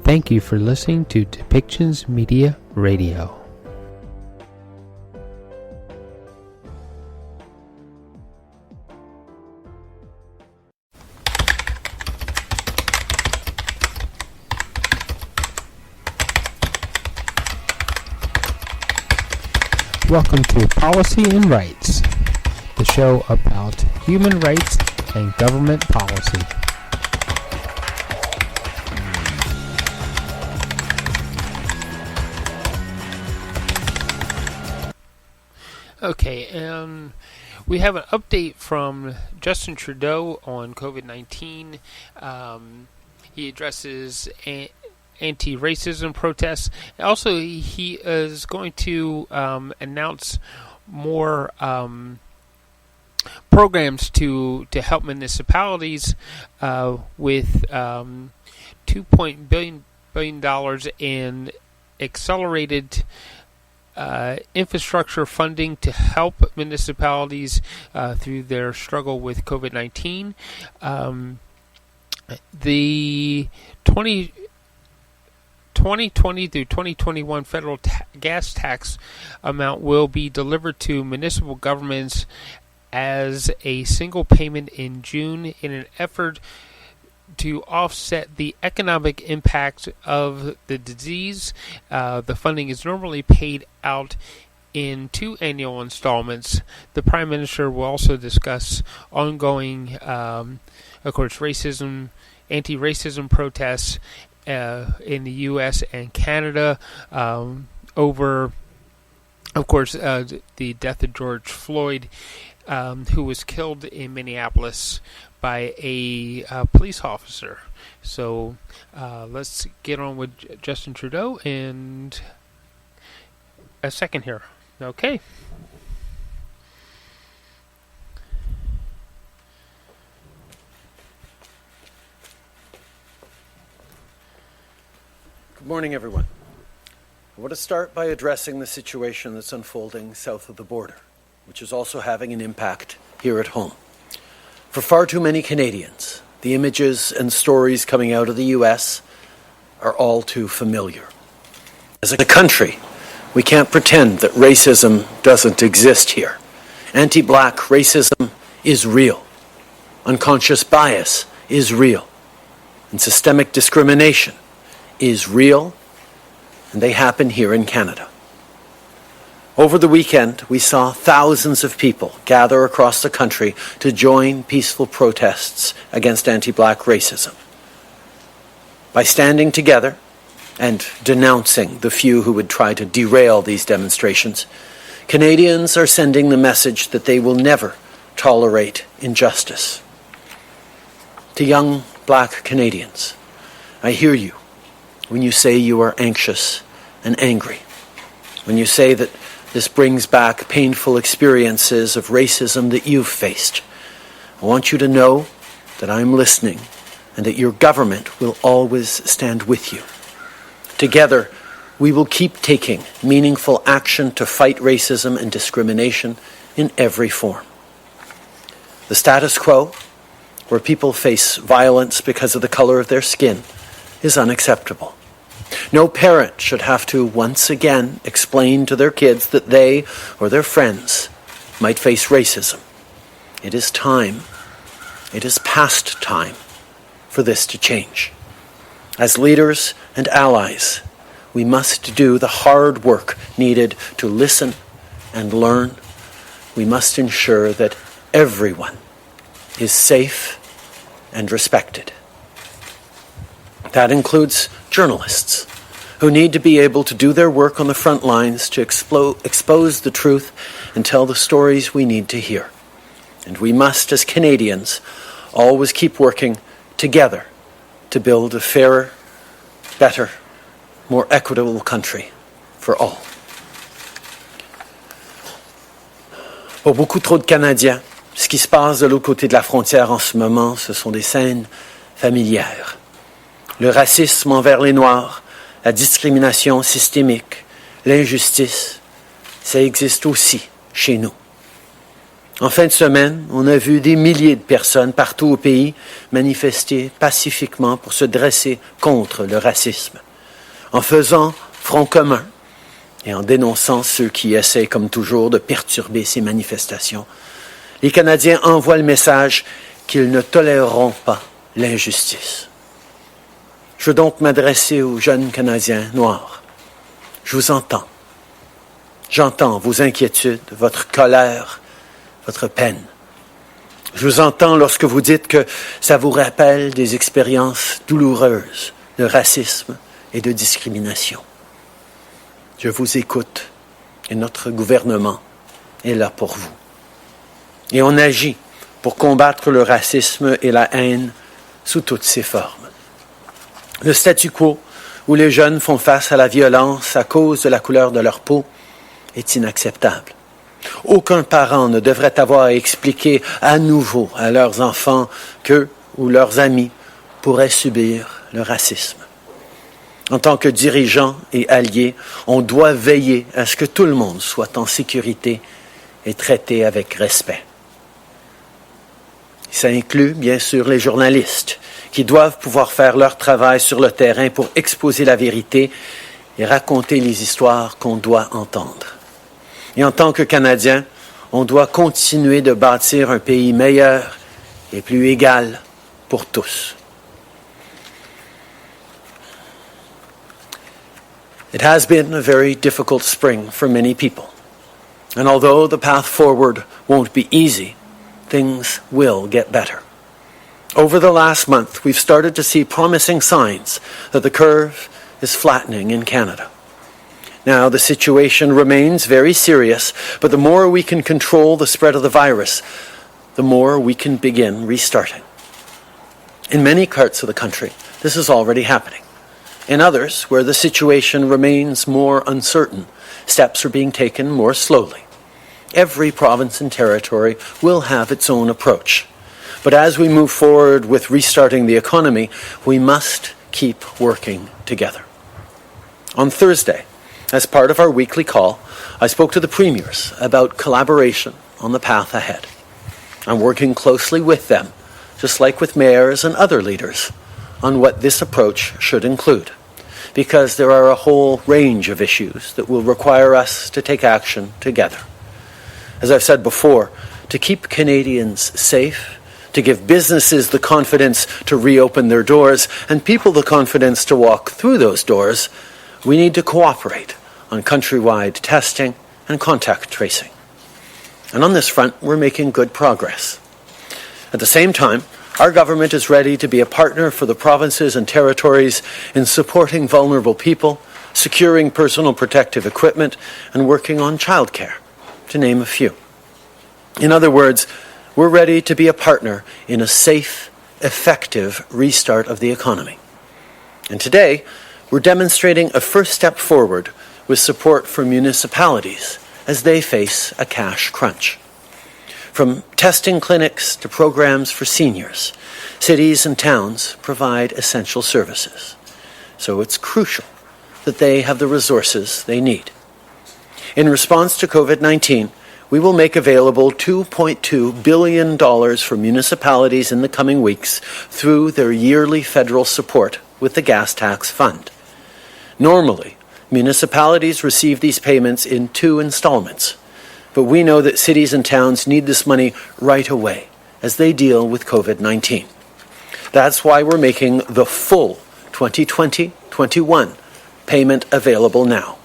Thank you for listening to Depictions Media Radio. Welcome to Policy and Rights, the show about human rights and government policy. Okay, we have an update from Justin Trudeau on COVID-19. He addresses anti-racism protests. Also, he is going to announce more programs to help municipalities with $2 billion in accelerated infrastructure funding to help municipalities through their struggle with COVID-19. The 2020 through 2021 federal gas tax amount will be delivered to municipal governments as a single payment in June in an effort to offset the economic impact of the disease. The funding is normally paid out in 2 annual installments. The Prime Minister will also discuss ongoing, of course, anti-racism protests in the U.S. and Canada over, of course, the death of George Floyd, who was killed in Minneapolis by a police officer. So let's get on with Justin Trudeau in a second here. Okay. Good morning, everyone. I want to start by addressing the situation that's unfolding south of the border, which is also having an impact here at home. For far too many Canadians, the images and stories coming out of the U.S. are all too familiar. As a country, we can't pretend that racism doesn't exist here. Anti-Black racism is real. Unconscious bias is real. And systemic discrimination is real, and they happen here in Canada. Over the weekend, we saw thousands of people gather across the country to join peaceful protests against anti-Black racism. By standing together and denouncing the few who would try to derail these demonstrations, Canadians are sending the message that they will never tolerate injustice. To young Black Canadians, I hear you when you say you are anxious and angry, when you say that this brings back painful experiences of racism that you've faced. I want you to know that I'm listening and that your government will always stand with you. Together, we will keep taking meaningful action to fight racism and discrimination in every form. The status quo, where people face violence because of the color of their skin, is unacceptable. No parent should have to once again explain to their kids that they or their friends might face racism. It is past time for this to change. As leaders and allies, we must do the hard work needed to listen and learn. We must ensure that everyone is safe and respected. That includes journalists, who need to be able to do their work on the front lines to expose the truth and tell the stories we need to hear. And we must, as Canadians, always keep working together to build a fairer, better, more equitable country for all. Pour beaucoup trop de Canadiens, ce qui se passe de l'autre côté de la frontière en ce moment, ce sont des scènes familières. Le racisme envers les Noirs, la discrimination systémique, l'injustice, ça existe aussi chez nous. En fin de semaine, on a vu des milliers de personnes partout au pays manifester pacifiquement pour se dresser contre le racisme, en faisant front commun et en dénonçant ceux qui essaient, comme toujours, de perturber ces manifestations. Les Canadiens envoient le message qu'ils ne toléreront pas l'injustice. Je veux donc m'adresser aux jeunes Canadiens noirs. Je vous entends. J'entends vos inquiétudes, votre colère, votre peine. Je vous entends lorsque vous dites que ça vous rappelle des expériences douloureuses de racisme et de discrimination. Je vous écoute et notre gouvernement est là pour vous. Et on agit pour combattre le racisme et la haine sous toutes ses formes. Le statu quo, où les jeunes font face à la violence à cause de la couleur de leur peau, est inacceptable. Aucun parent ne devrait avoir à expliquer à nouveau à leurs enfants qu'eux ou leurs amis pourraient subir le racisme. En tant que dirigeants et alliés, on doit veiller à ce que tout le monde soit en sécurité et traité avec respect. Ça inclut, bien sûr, les journalistes, qui doivent pouvoir faire leur travail sur le terrain pour exposer la vérité et raconter les histoires qu'on doit entendre. Et en tant que Canadiens, on doit continuer de bâtir un pays meilleur et plus égal pour tous. It has been a very difficult spring for many people. And although the path forward won't be easy, things will get better. Over the last month, we've started to see promising signs that the curve is flattening in Canada. Now, the situation remains very serious, but the more we can control the spread of the virus, the more we can begin restarting. In many parts of the country, this is already happening. In others, where the situation remains more uncertain, steps are being taken more slowly. Every province and territory will have its own approach. But as we move forward with restarting the economy, we must keep working together. On Thursday, as part of our weekly call, I spoke to the premiers about collaboration on the path ahead. I'm working closely with them, just like with mayors and other leaders, on what this approach should include, because there are a whole range of issues that will require us to take action together. As I've said before, to keep Canadians safe, to give businesses the confidence to reopen their doors, and people the confidence to walk through those doors, we need to cooperate on countrywide testing and contact tracing. And on this front, we're making good progress. At the same time, our government is ready to be a partner for the provinces and territories in supporting vulnerable people, securing personal protective equipment, and working on childcare, to name a few. In other words, we're ready to be a partner in a safe, effective restart of the economy. And today, we're demonstrating a first step forward with support for municipalities as they face a cash crunch. From testing clinics to programs for seniors, cities and towns provide essential services. So it's crucial that they have the resources they need. In response to COVID-19, we will make available $2.2 billion for municipalities in the coming weeks through their yearly federal support with the Gas Tax Fund. Normally, municipalities receive these payments in 2 installments, but we know that cities and towns need this money right away as they deal with COVID-19. That's why we're making the full 2020-21 payment available now.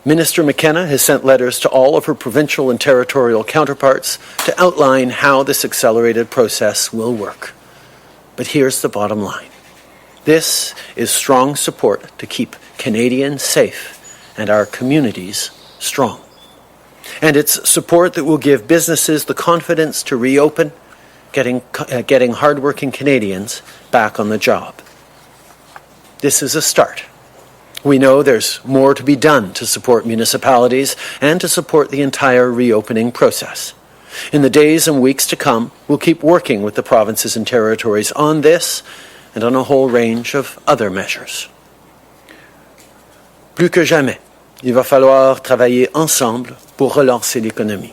Minister McKenna has sent letters to all of her provincial and territorial counterparts to outline how this accelerated process will work. But here's the bottom line. This is strong support to keep Canadians safe and our communities strong. And it's support that will give businesses the confidence to reopen, getting hardworking Canadians back on the job. This is a start. We know there's more to be done to support municipalities and to support the entire reopening process. In the days and weeks to come, we'll keep working with the provinces and territories on this and on a whole range of other measures. Plus que jamais, il va falloir travailler ensemble pour relancer l'économie.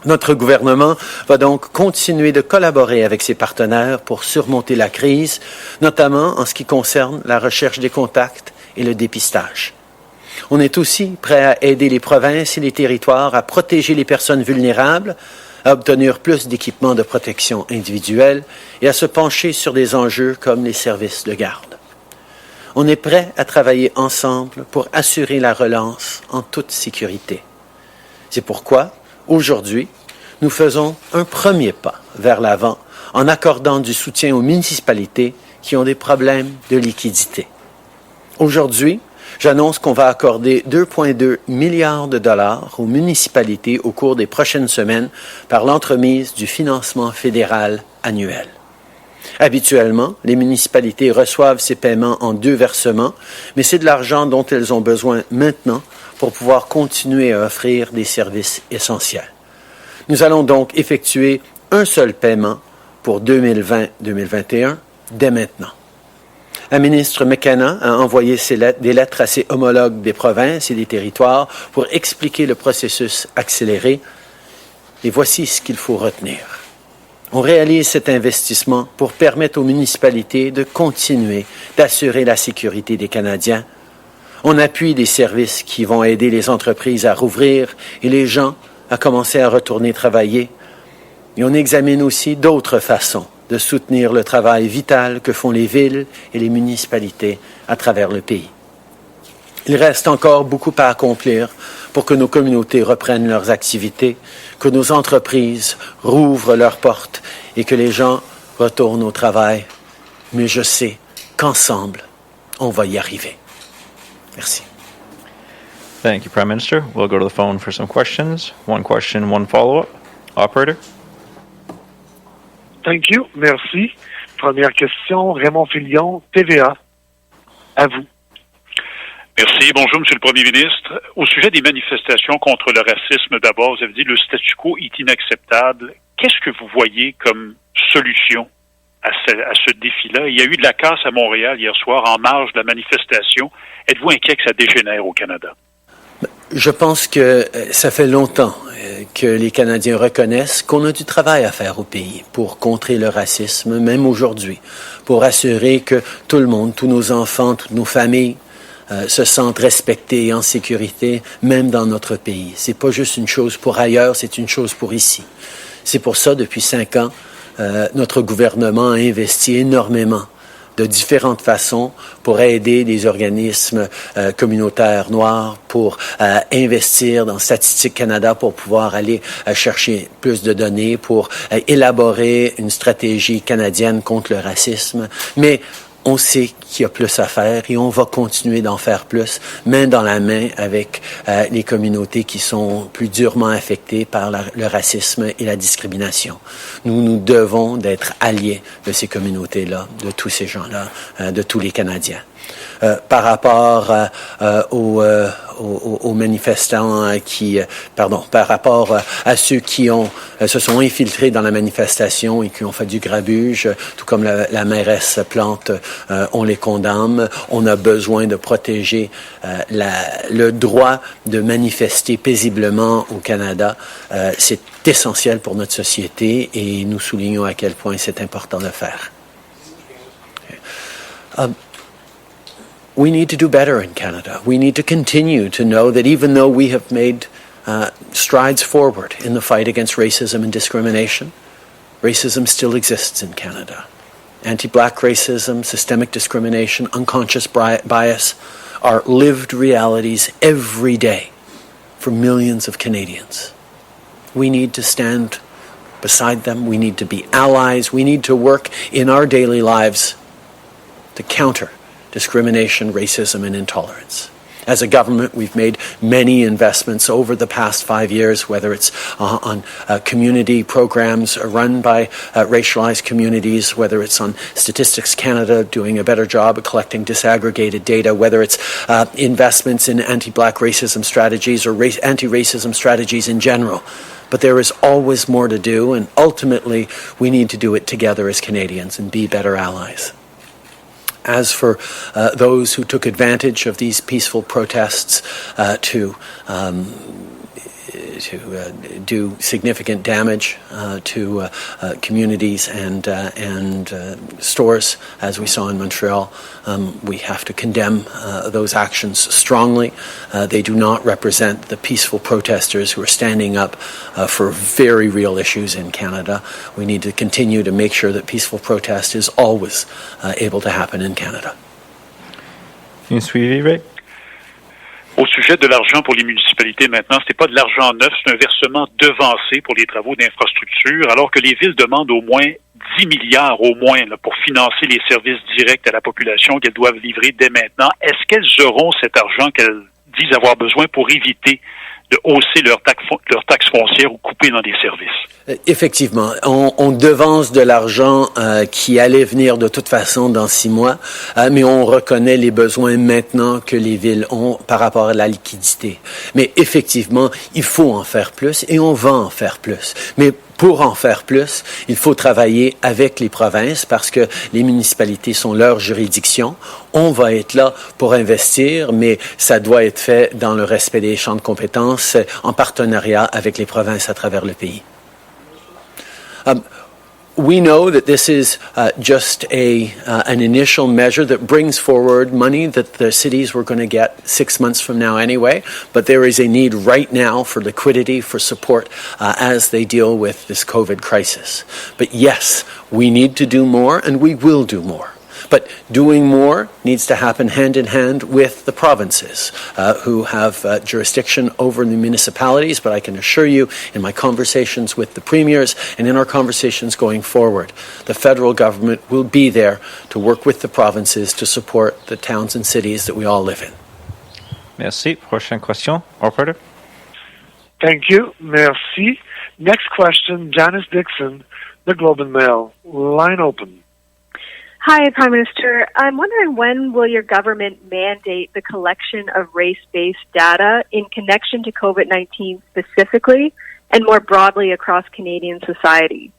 Notre gouvernement va donc continuer de collaborer avec ses partenaires pour surmonter la crise, notamment en ce qui concerne la recherche des contacts et le dépistage. On est aussi prêt à aider les provinces et les territoires à protéger les personnes vulnérables, à obtenir plus d'équipements de protection individuelle et à se pencher sur des enjeux comme les services de garde. On est prêt à travailler ensemble pour assurer la relance en toute sécurité. C'est pourquoi, aujourd'hui, nous faisons un premier pas vers l'avant en accordant du soutien aux municipalités qui ont des problèmes de liquidité. Aujourd'hui, j'annonce qu'on va accorder 2,2 milliards de dollars aux municipalités au cours des prochaines semaines par l'entremise du financement fédéral annuel. Habituellement, les municipalités reçoivent ces paiements en 2 versements, mais c'est de l'argent dont elles ont besoin maintenant pour pouvoir continuer à offrir des services essentiels. Nous allons donc effectuer un seul paiement pour 2020-2021 dès maintenant. La ministre McKenna a envoyé des lettres à ses homologues des provinces et des territoires pour expliquer le processus accéléré. Et voici ce qu'il faut retenir. On réalise cet investissement pour permettre aux municipalités de continuer d'assurer la sécurité des Canadiens. On appuie des services qui vont aider les entreprises à rouvrir et les gens à commencer à retourner travailler. Et on examine aussi d'autres façons de soutenir le travail vital que font les villes et les municipalités à travers le pays. Il reste encore beaucoup à accomplir pour que nos communautés reprennent leurs activités, que nos entreprises rouvrent leurs portes et que les gens retournent au travail. Mais je sais qu'ensemble, on va y arriver. Merci. Thank you, Prime Minister. We'll go to the phone for some questions. One question, one follow-up. Operator? Thank you. Merci. Première question, Raymond Filion, TVA. À vous. Merci. Bonjour, Monsieur le Premier ministre. Au sujet des manifestations contre le racisme, d'abord, vous avez dit que le statu quo est inacceptable. Qu'est-ce que vous voyez comme solution à ce défi-là? Il y a eu de la casse à Montréal hier soir en marge de la manifestation. Êtes-vous inquiet que ça dégénère au Canada? Je pense que ça fait longtemps que les Canadiens reconnaissent qu'on a du travail à faire au pays pour contrer le racisme, même aujourd'hui, pour assurer que tout le monde, tous nos enfants, toutes nos familles se sentent respectés et en sécurité, même dans notre pays. C'est pas juste une chose pour ailleurs, c'est une chose pour ici. C'est pour ça, depuis 5 ans, notre gouvernement a investi énormément de différentes façons pour aider les organismes communautaires noirs, pour investir dans Statistique Canada pour pouvoir aller chercher plus de données, pour élaborer une stratégie canadienne contre le racisme. Mais on sait qu'il y a plus à faire et on va continuer d'en faire plus, main dans la main avec les communautés qui sont plus durement affectées par le racisme et la discrimination. Nous devons d'être alliés de ces communautés-là, de tous ces gens-là, de tous les Canadiens. Par rapport aux manifestants par rapport à ceux qui se sont infiltrés dans la manifestation et qui ont fait du grabuge, tout comme la mairesse Plante, on les condamne. On a besoin de protéger le droit de manifester paisiblement au Canada. C'est essentiel pour notre société et nous soulignons à quel point c'est important de faire. We need to do better in Canada. We need to continue to know that even though we have made strides forward in the fight against racism and discrimination, racism still exists in Canada. Anti-black racism, systemic discrimination, unconscious bias are lived realities every day for millions of Canadians. We need to stand beside them. We need to be allies. We need to work in our daily lives to counter discrimination, racism, and intolerance. As a government, we've made many investments over the past 5 years, whether it's on community programs run by racialized communities, whether it's on Statistics Canada doing a better job at collecting disaggregated data, whether it's investments in anti-black racism strategies or anti-racism strategies in general. But there is always more to do, and ultimately, we need to do it together as Canadians and be better allies. As for those who took advantage of these peaceful protests to do significant damage to communities and stores, as we saw in Montreal. We have to condemn those actions strongly. They do not represent the peaceful protesters who are standing up for very real issues in Canada. We need to continue to make sure that peaceful protest is always able to happen in Canada. Au sujet de l'argent pour les municipalités maintenant, ce n'est pas de l'argent neuf, c'est un versement devancé pour les travaux d'infrastructure, alors que les villes demandent au moins 10 milliards au moins là, pour financer les services directs à la population qu'elles doivent livrer dès maintenant. Est-ce qu'elles auront cet argent qu'elles disent avoir besoin pour éviter de hausser leurs taxes foncières ou couper dans des services? Effectivement, on devance de l'argent qui allait venir de toute façon dans 6 mois, mais on reconnaît les besoins maintenant que les villes ont par rapport à la liquidité. Mais effectivement, il faut en faire plus et on va en faire plus. Mais pour en faire plus, il faut travailler avec les provinces parce que les municipalités sont leur juridiction. On va être là pour investir, mais ça doit être fait dans le respect des champs de compétences en partenariat avec les provinces à travers le pays. We know that this is just an initial measure that brings forward money that the cities were going to get 6 months from now anyway, but there is a need right now for liquidity, for support as they deal with this COVID crisis. But yes, we need to do more and we will do more. But doing more needs to happen hand in hand with the provinces who have jurisdiction over the municipalities. But I can assure you, in my conversations with the premiers and in our conversations going forward, the federal government will be there to work with the provinces to support the towns and cities that we all live in. Merci. Prochaine question. Operator. Thank you. Merci. Next question, Janice Dixon, The Globe and Mail. Line open. Hi, Prime Minister. I'm wondering, when will your government mandate the collection of race-based data in connection to COVID-19 specifically and more broadly across Canadian society?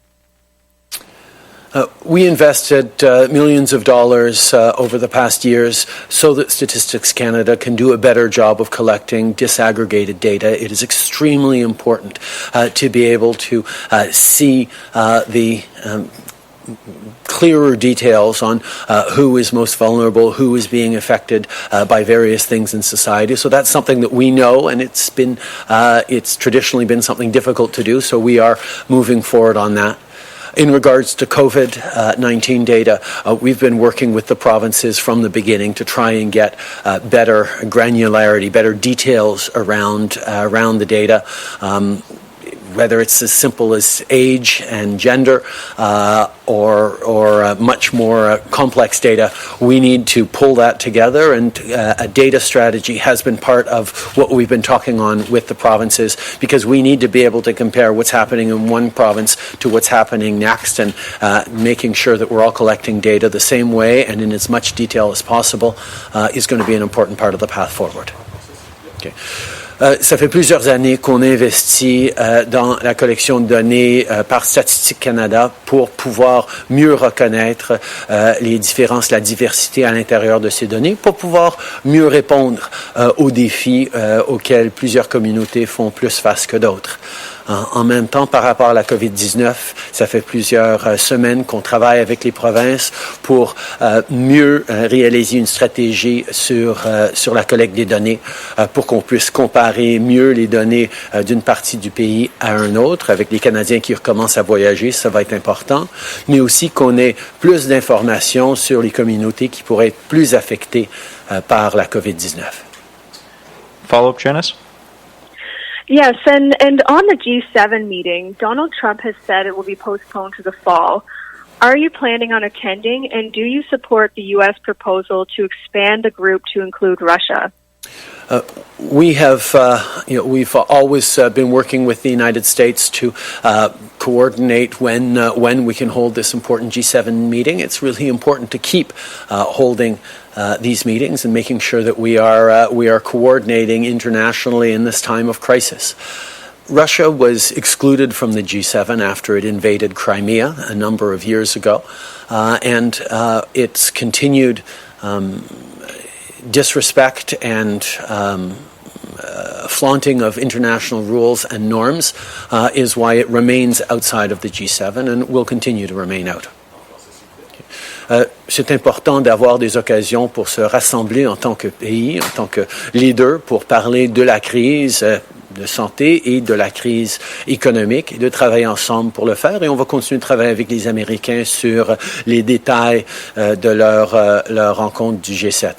We invested millions of dollars over the past years so that Statistics Canada can do a better job of collecting disaggregated data. It is extremely important to be able to see the clearer details on who is most vulnerable, who is being affected by various things in society. So that's something that we know, and it's traditionally been something difficult to do, so we are moving forward on that. In regards to COVID-19 data, we've been working with the provinces from the beginning to try and get better granularity, better details around the data. Whether it's as simple as age and gender or much more complex data, we need to pull that together, and a data strategy has been part of what we've been talking on with the provinces, because we need to be able to compare what's happening in one province to what's happening next, and making sure that we're all collecting data the same way and in as much detail as possible is going to be an important part of the path forward. Okay. Ça fait plusieurs années qu'on investit dans la collection de données par Statistique Canada pour pouvoir mieux reconnaître les différences, la diversité à l'intérieur de ces données, pour pouvoir mieux répondre aux défis auxquels plusieurs communautés font plus face que d'autres. En même temps, par rapport à la COVID-19, ça fait plusieurs semaines qu'on travaille avec les provinces pour mieux réaliser une stratégie sur la collecte des données, pour qu'on puisse comparer mieux les données d'une partie du pays à un autre. Avec les Canadiens qui recommencent à voyager, ça va être important, mais aussi qu'on ait plus d'informations sur les communautés qui pourraient être plus affectées par la COVID-19. Follow-up, Janice? Yes, and on the G7 meeting, Donald Trump has said it will be postponed to the fall. Are you planning on attending, and do you support the U.S. proposal to expand the group to include Russia? We have, we've always been working with the United States to coordinate when we can hold this important G7 meeting. It's really important to keep holding these meetings and making sure that we are coordinating internationally in this time of crisis. Russia was excluded from the G7 after it invaded Crimea a number of years ago, and its continued disrespect and flaunting of international rules and norms is why it remains outside of the G7 and will continue to remain out. C'est important d'avoir des occasions pour se rassembler en tant que pays, en tant que leader, pour parler de la crise de santé et de la crise économique et de travailler ensemble pour le faire. Et on va continuer de travailler avec les Américains sur les détails de leur rencontre du G7.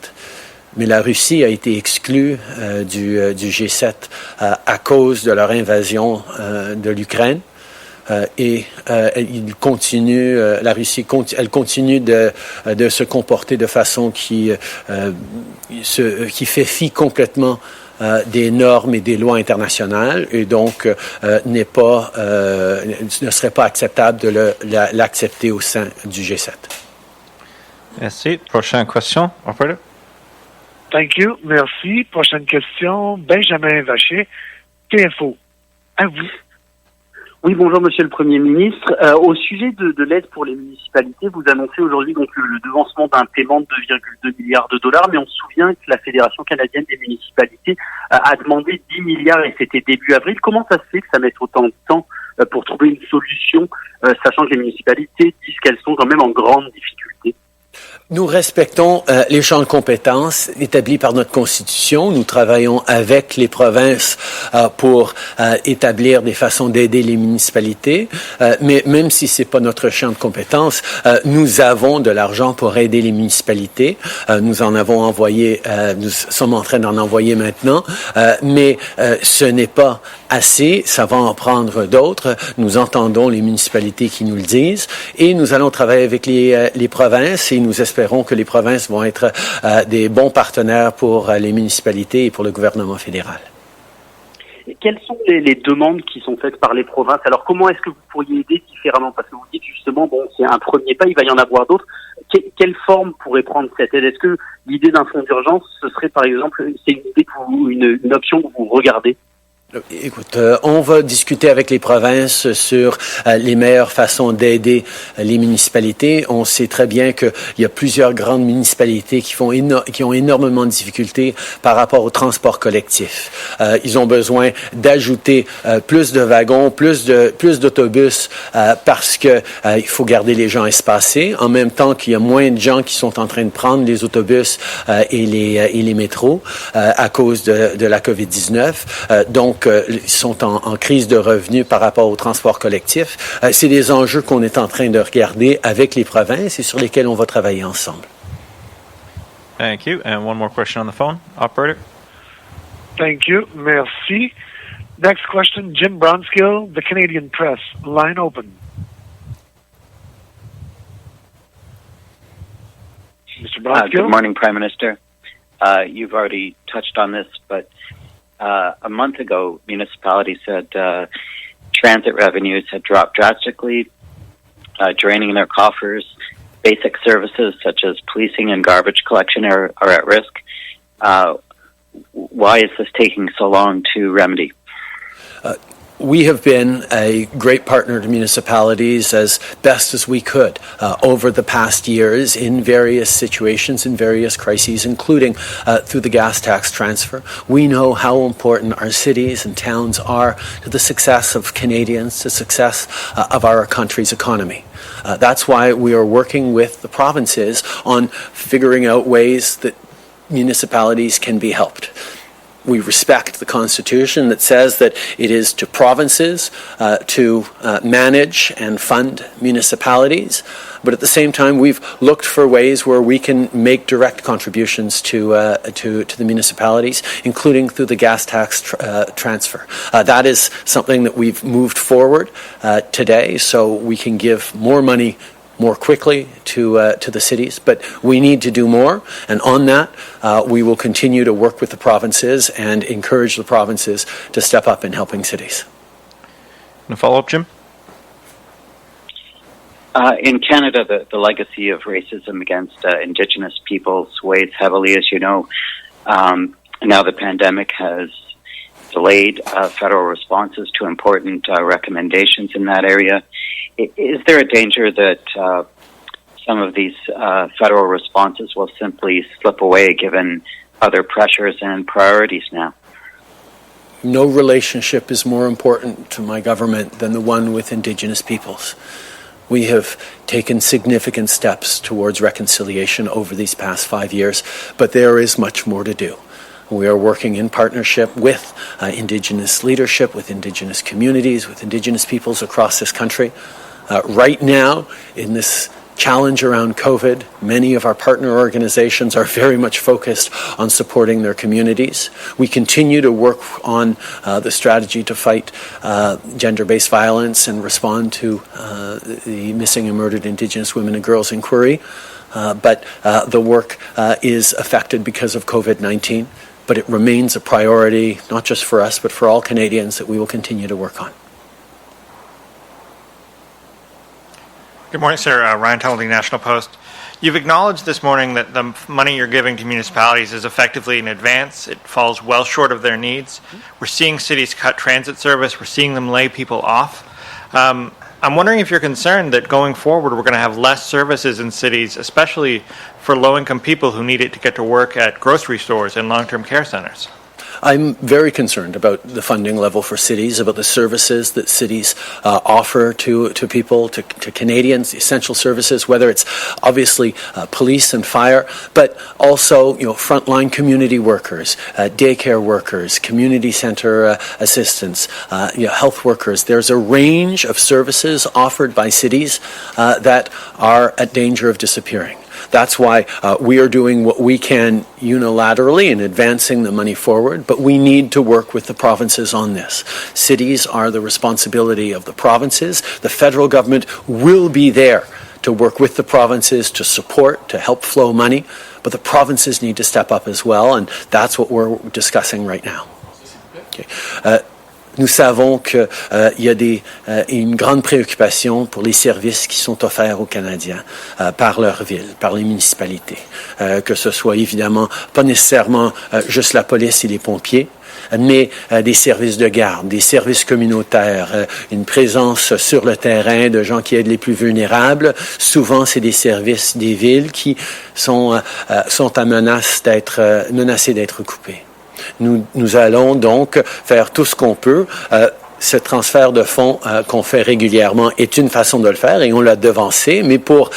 Mais la Russie a été exclue du G7 à cause de leur invasion de l'Ukraine. Il continue, la Russie continue de se comporter de façon qui fait fi complètement des normes et des lois internationales et donc ne serait pas acceptable de l'accepter au sein du G7. Merci. Prochaine question, operator. Thank you. Merci. Prochaine question, Benjamin Vacher, TFO. À vous. Oui, bonjour Monsieur le Premier ministre. Au sujet de l'aide pour les municipalités, vous annoncez aujourd'hui donc le devancement d'un paiement de 2,2 milliards de dollars, mais on se souvient que la Fédération canadienne des municipalités a demandé 10 milliards et c'était début avril. Comment ça se fait que ça mette autant de temps pour trouver une solution, sachant que les municipalités disent qu'elles sont quand même en grande difficulté? Nous respectons les champs de compétences établis par notre Constitution. Nous travaillons avec les provinces pour établir des façons d'aider les municipalités. Mais même si c'est pas notre champ de compétences, nous avons de l'argent pour aider les municipalités. Nous en avons envoyé, nous sommes en train d'en envoyer maintenant. Mais ce n'est pas assez. Ça va en prendre d'autres. Nous entendons les municipalités qui nous le disent et nous allons travailler avec les provinces et nous espérons que les provinces vont être des bons partenaires pour les municipalités et pour le gouvernement fédéral. Et quelles sont les demandes qui sont faites par les provinces? Alors, comment est-ce que vous pourriez aider différemment? Parce que vous dites justement, bon, c'est un premier pas, il va y en avoir d'autres. Quelle forme pourrait prendre cette aide? Est-ce que l'idée d'un fonds d'urgence, ce serait par exemple, c'est une idée une option que vous regardez? Écoute, on va discuter avec les provinces sur les meilleures façons d'aider les municipalités. On sait très bien qu'il y a plusieurs grandes municipalités qui ont énormément de difficultés par rapport au transport collectif. Ils ont besoin d'ajouter plus de wagons, plus d'autobus parce que il faut garder les gens espacés. En même temps qu'il y a moins de gens qui sont en train de prendre les autobus et les métros à cause de la COVID-19. Donc ils sont en crise de revenus par rapport au transport collectif. C'est des enjeux qu'on est en train de regarder avec les provinces et sur lesquels on va travailler ensemble. Thank you. And one more question on the phone, operator. Thank you. Merci. Next question, Jim Bronskill, the Canadian Press. Line open. Mr. Bronskill. Good morning, Prime Minister. You've already touched on this, but a month ago, municipalities said transit revenues had dropped drastically, draining their coffers. Basic services such as policing and garbage collection are at risk. Why is this taking so long to remedy? We have been a great partner to municipalities as best as we could over the past years in various situations, in various crises, including through the gas tax transfer. We know how important our cities and towns are to the success of Canadians, to the success of our country's economy. That's why we are working with the provinces on figuring out ways that municipalities can be helped. We respect the Constitution that says that it is to provinces to manage and fund municipalities. But at the same time, we've looked for ways where we can make direct contributions to the municipalities, including through the gas tax transfer. That is something that we've moved forward today, so we can give more money more quickly to the cities, but we need to do more, and on that we will continue to work with the provinces and encourage the provinces to step up in helping cities. And a follow-up, Jim? In Canada, the legacy of racism against Indigenous peoples weighs heavily, as you know. Now the pandemic has delayed federal responses to important recommendations in that area. Is there a danger that some of these federal responses will simply slip away given other pressures and priorities now? no relationship is more important to my government than the one with Indigenous peoples. We have taken significant steps towards reconciliation over these past 5 years, but there is much more to do. We are working in partnership with Indigenous leadership, with Indigenous communities, with Indigenous peoples across this country. Right now, in this challenge around COVID, many of our partner organizations are very much focused on supporting their communities. We continue to work on the strategy to fight gender-based violence and respond to the missing and murdered Indigenous women and girls inquiry. But the work is affected because of COVID-19, but it remains a priority, not just for us, but for all Canadians, that we will continue to work on. Good morning, sir. Ryan Tumblety, National Post. You've acknowledged this morning that the money you're giving to municipalities is effectively an advance. It falls well short of their needs. We're seeing cities cut transit service. We're seeing them lay people off. I'm wondering if you're concerned that going forward we're going to have less services in cities, especially for low-income people who need it to get to work at grocery stores and long-term care centers. I'm very concerned about the funding level for cities, about the services that cities offer to people, to Canadians, the essential services, whether it's obviously police and fire, but also frontline community workers, daycare workers, community center assistants, health workers. There's a range of services offered by cities that are at danger of disappearing. That's why we are doing what we can unilaterally in advancing the money forward, but we need to work with the provinces on this. Cities are the responsibility of the provinces. The federal government will be there to work with the provinces, to support, to help flow money, but the provinces need to step up as well, and that's what we're discussing right now. Okay. Nous savons qu'il y a une grande préoccupation pour les services qui sont offerts aux Canadiens par leur ville, par les municipalités. Que ce soit évidemment pas nécessairement juste la police et les pompiers, mais des services de garde, des services communautaires, une présence sur le terrain de gens qui aident les plus vulnérables. Souvent, c'est des services des villes qui sont menacés d'être coupés. Nous allons donc faire tout ce qu'on peut. Ce transfert de fonds qu'on fait régulièrement est une façon de le faire et on l'a devancé, mais pour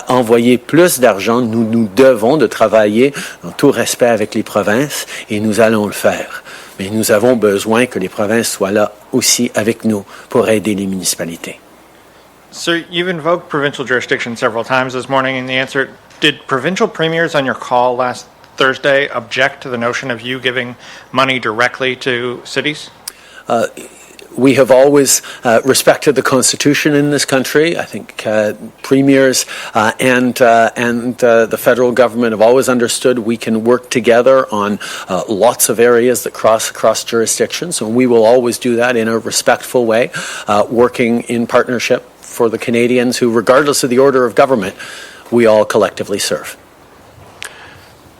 envoyer plus d'argent, nous devons de travailler en tout respect avec les provinces et nous allons le faire. Mais nous avons besoin que les provinces soient là aussi avec nous pour aider les municipalités. Sir, you've invoked provincial jurisdiction several times this morning in the answer. Did provincial premiers on your call last Thursday object to the notion of you giving money directly to cities? We have always respected the Constitution in this country. I think premiers and the federal government have always understood we can work together on lots of areas that cross jurisdictions, and we will always do that in a respectful way, working in partnership for the Canadians who, regardless of the order of government, we all collectively serve.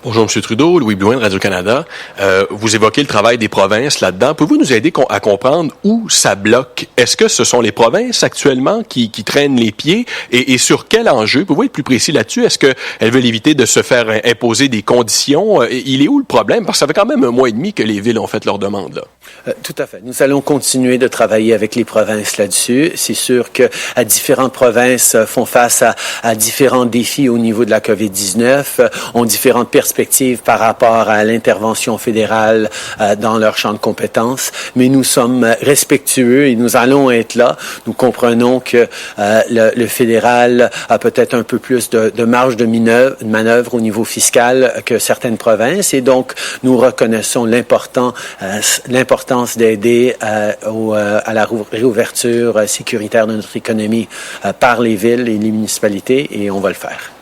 Bonjour, M. Trudeau. Louis Blouin de Radio-Canada. Vous évoquez le travail des provinces là-dedans. Pouvez-vous nous aider à comprendre où ça bloque? Est-ce que ce sont les provinces actuellement qui traînent les pieds? Et sur quel enjeu? Pouvez-vous être plus précis là-dessus? Est-ce qu'elles veulent éviter de se faire imposer des conditions? Il est où le problème? Parce que ça fait quand même 1 mois et demi que les villes ont fait leur demande, là. Tout à fait. Nous allons continuer de travailler avec les provinces là-dessus. C'est sûr que différentes provinces font face à différents défis au niveau de la COVID-19, ont différentes perspectives par rapport à l'intervention fédérale dans leur champ de compétences, mais nous sommes respectueux et nous allons être là. Nous comprenons que le fédéral a peut-être un peu plus de marge de manœuvre au niveau fiscal que certaines provinces et donc nous reconnaissons l'importance d'aider à la réouverture sécuritaire de notre économie par les villes et les municipalités, et on va le faire.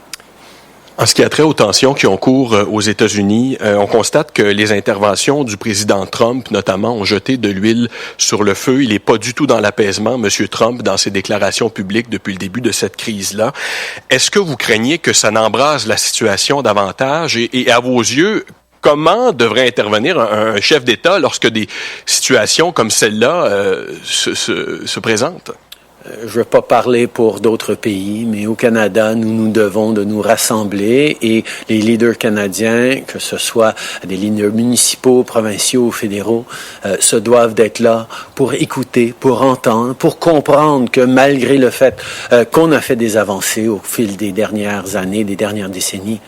En ce qui a trait aux tensions qui ont cours aux États-Unis, on constate que les interventions du président Trump, notamment, ont jeté de l'huile sur le feu. Il n'est pas du tout dans l'apaisement, M. Trump, dans ses déclarations publiques depuis le début de cette crise-là. Est-ce que vous craignez que ça n'embrase la situation davantage? Et à vos yeux, comment devrait intervenir un chef d'État lorsque des situations comme celle-là se présentent? je ne veux pas parler pour d'autres pays, mais au Canada, nous devons de nous rassembler et les leaders canadiens, que ce soit des leaders municipaux, provinciaux ou fédéraux, se doivent d'être là pour écouter, pour entendre, pour comprendre que malgré le fait qu'on a fait des avancées au fil des dernières années, des dernières décennies,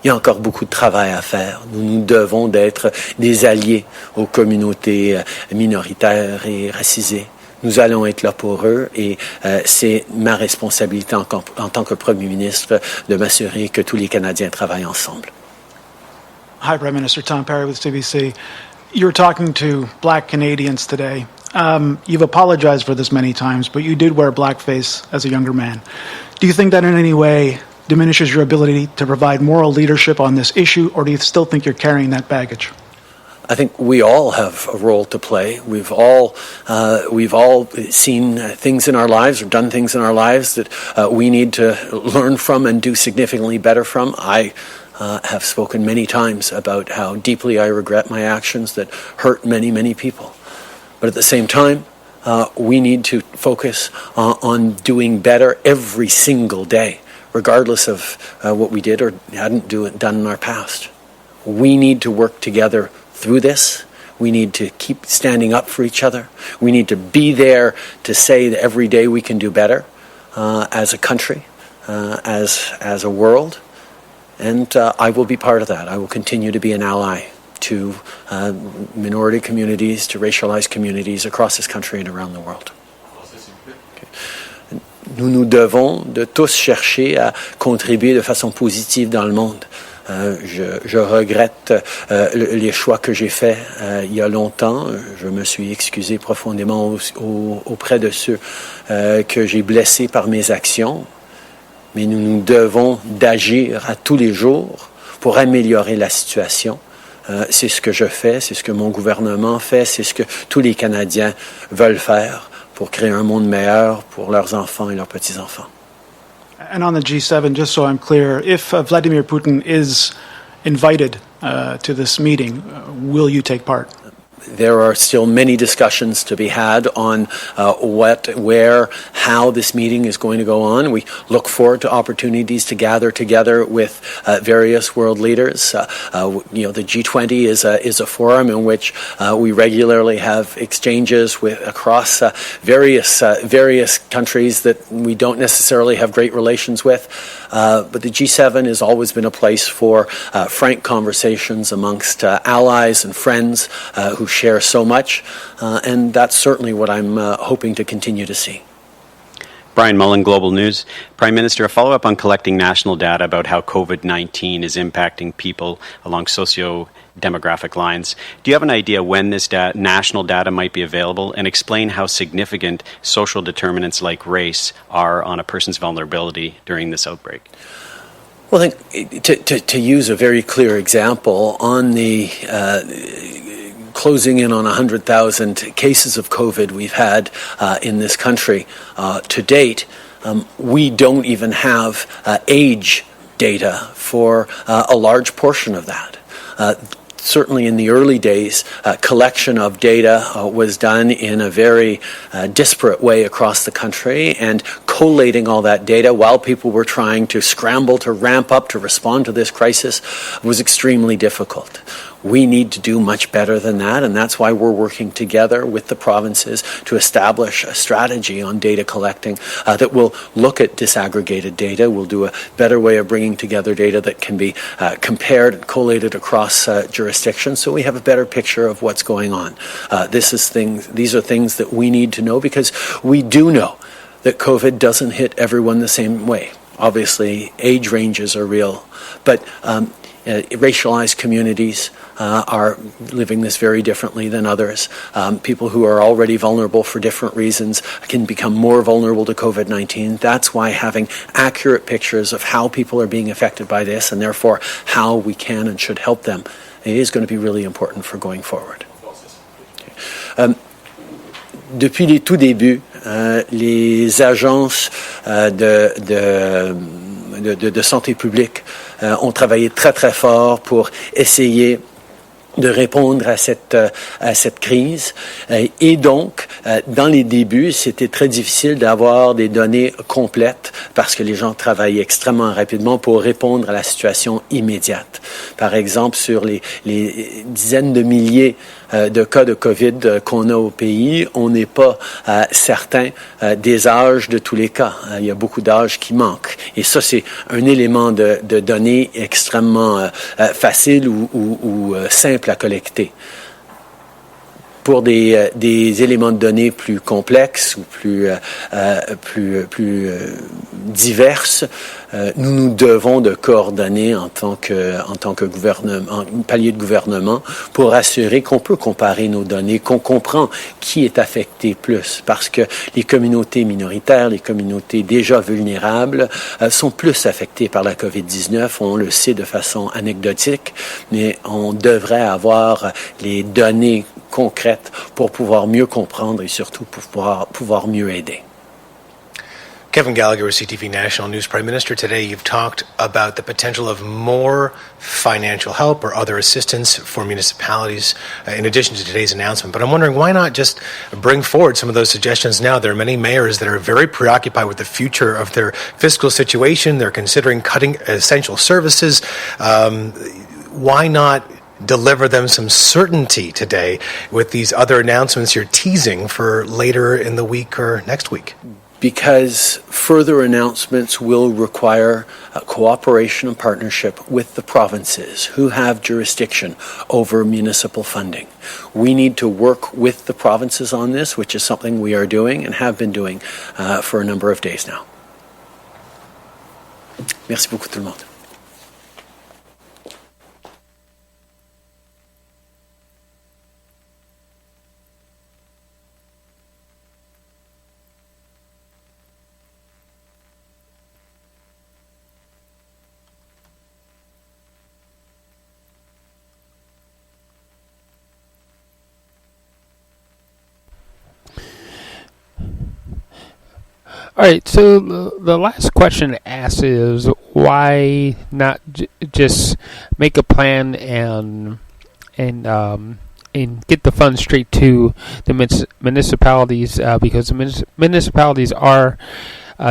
il y a encore beaucoup de travail à faire. Nous devons d'être des alliés aux communautés minoritaires et racisées. Nous allons être là pour eux et c'est ma responsabilité en tant que Premier ministre de m'assurer que tous les Canadiens travaillent ensemble. Hi, Prime Minister. Tom Perry with CBC. You're talking to Black Canadians today. You've apologized for this many times, but you did wear blackface as a younger man. Do you think that in any way diminishes your ability to provide moral leadership on this issue, or do you still think you're carrying that baggage? I think we all have a role to play. We've all seen things in our lives or done things in our lives that we need to learn from and do significantly better from. I have spoken many times about how deeply I regret my actions that hurt many, many people. But at the same time, we need to focus on doing better every single day, regardless of what we did or hadn't done in our past. We need to work together through this. We need to keep standing up for each other. We need to be there to say that every day we can do better as a country, as a world. And I will be part of that. I will continue to be an ally to minority communities, to racialized communities across this country and around the world. Nous devons de tous chercher à contribuer de façon positive dans le monde. Je regrette les choix que j'ai faits il y a longtemps. Je me suis excusé profondément auprès de ceux que j'ai blessés par mes actions. Mais nous devons d'agir à tous les jours pour améliorer la situation. C'est ce que je fais, c'est ce que mon gouvernement fait, c'est ce que tous les Canadiens veulent faire pour créer un monde meilleur pour leurs enfants et leurs petits-enfants. And on the G7, just so I'm clear, if Vladimir Putin is invited to this meeting, will you take part? There are still many discussions to be had on what, where, how this meeting is going to go on. We look forward to opportunities to gather together with various world leaders. The G20 is a forum in which we regularly have exchanges with across various countries that we don't necessarily have great relations with. But the G7 has always been a place for frank conversations amongst allies and friends who share so much, and that's certainly what I'm hoping to continue to see. Brian Mullen, Global News. Prime Minister, a follow-up on collecting national data about how COVID-19 is impacting people along socio-demographic lines. Do you have an idea when this national data might be available, and explain how significant social determinants like race are on a person's vulnerability during this outbreak? Well, I think to use a very clear example, on the closing in on 100,000 cases of COVID we've had in this country to date, we don't even have age data for a large portion of that. Certainly in the early days, collection of data was done in a very disparate way across the country, and collating all that data while people were trying to scramble to ramp up to respond to this crisis was extremely difficult. We need to do much better than that, and that's why we're working together with the provinces to establish a strategy on data collecting that will look at disaggregated data. We'll do a better way of bringing together data that can be compared and collated across jurisdictions, so we have a better picture of what's going on. These are things that we need to know, because we do know that COVID doesn't hit everyone the same way. Obviously, age ranges are real, but racialized communities are living this very differently than others. People who are already vulnerable for different reasons can become more vulnerable to COVID-19. That's why having accurate pictures of how people are being affected by this, and therefore how we can and should help them, is going to be really important for going forward. Depuis les tout débuts, les agences de santé publique ont travaillé très très fort pour essayer de répondre à cette crise. Et donc, dans les débuts, c'était très difficile d'avoir des données complètes parce que les gens travaillaient extrêmement rapidement pour répondre à la situation immédiate. Par exemple, sur les dizaines de milliers de cas de COVID qu'on a au pays, on n'est pas certain des âges de tous les cas. Il y a beaucoup d'âges qui manquent. Et ça, c'est un élément de données extrêmement facile ou simple à collecter. Pour des éléments de données plus complexes ou plus diverses, nous devons de coordonner en tant que gouvernement, palier de gouvernement, pour assurer qu'on peut comparer nos données, qu'on comprend qui est affecté plus, parce que les communautés minoritaires, les communautés déjà vulnérables sont plus affectées par la COVID-19. On le sait de façon anecdotique, mais on devrait avoir les données concrètes pour pouvoir mieux comprendre et surtout pour pouvoir mieux aider. Kevin Gallagher, CTV National News. Prime Minister, today you've talked about the potential of more financial help or other assistance for municipalities in addition to today's announcement. But I'm wondering, why not just bring forward some of those suggestions now? There are many mayors that are very preoccupied with the future of their fiscal situation. They're considering cutting essential services. Why not deliver them some certainty today with these other announcements you're teasing for later in the week or next week? Because further announcements will require cooperation and partnership with the provinces who have jurisdiction over municipal funding. We need to work with the provinces on this, which is something we are doing and have been doing for a number of days now. Merci beaucoup tout le monde. All right, so the last question asked is why not just make a plan and get the funds straight to the municipalities because the municipalities are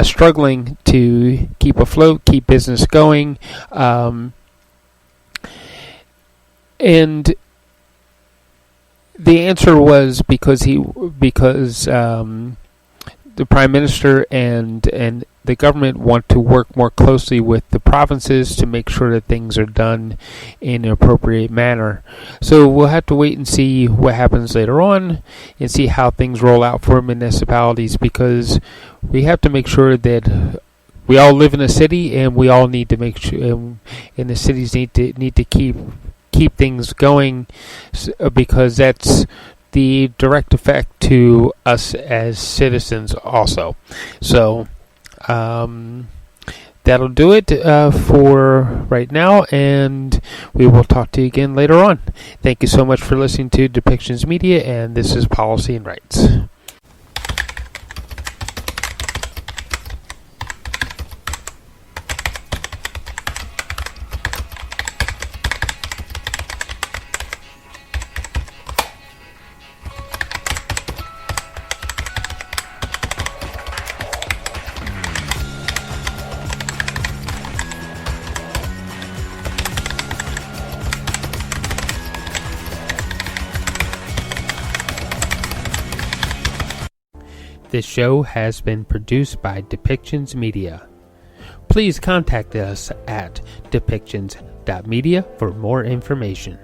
struggling to keep afloat, keep business going, and the answer was because the Prime Minister and the government want to work more closely with the provinces to make sure that things are done in an appropriate manner. So we'll have to wait and see what happens later on and see how things roll out for municipalities, because we have to make sure that we all live in a city and we all need to make sure, and the cities need to keep things going, because that's the direct effect to us as citizens also. So that'll do it for right now, and we will talk to you again later on. Thank you so much for listening to Depictions Media, and this is Policy and Rights. This show has been produced by Depictions Media. Please contact us at depictions.media for more information.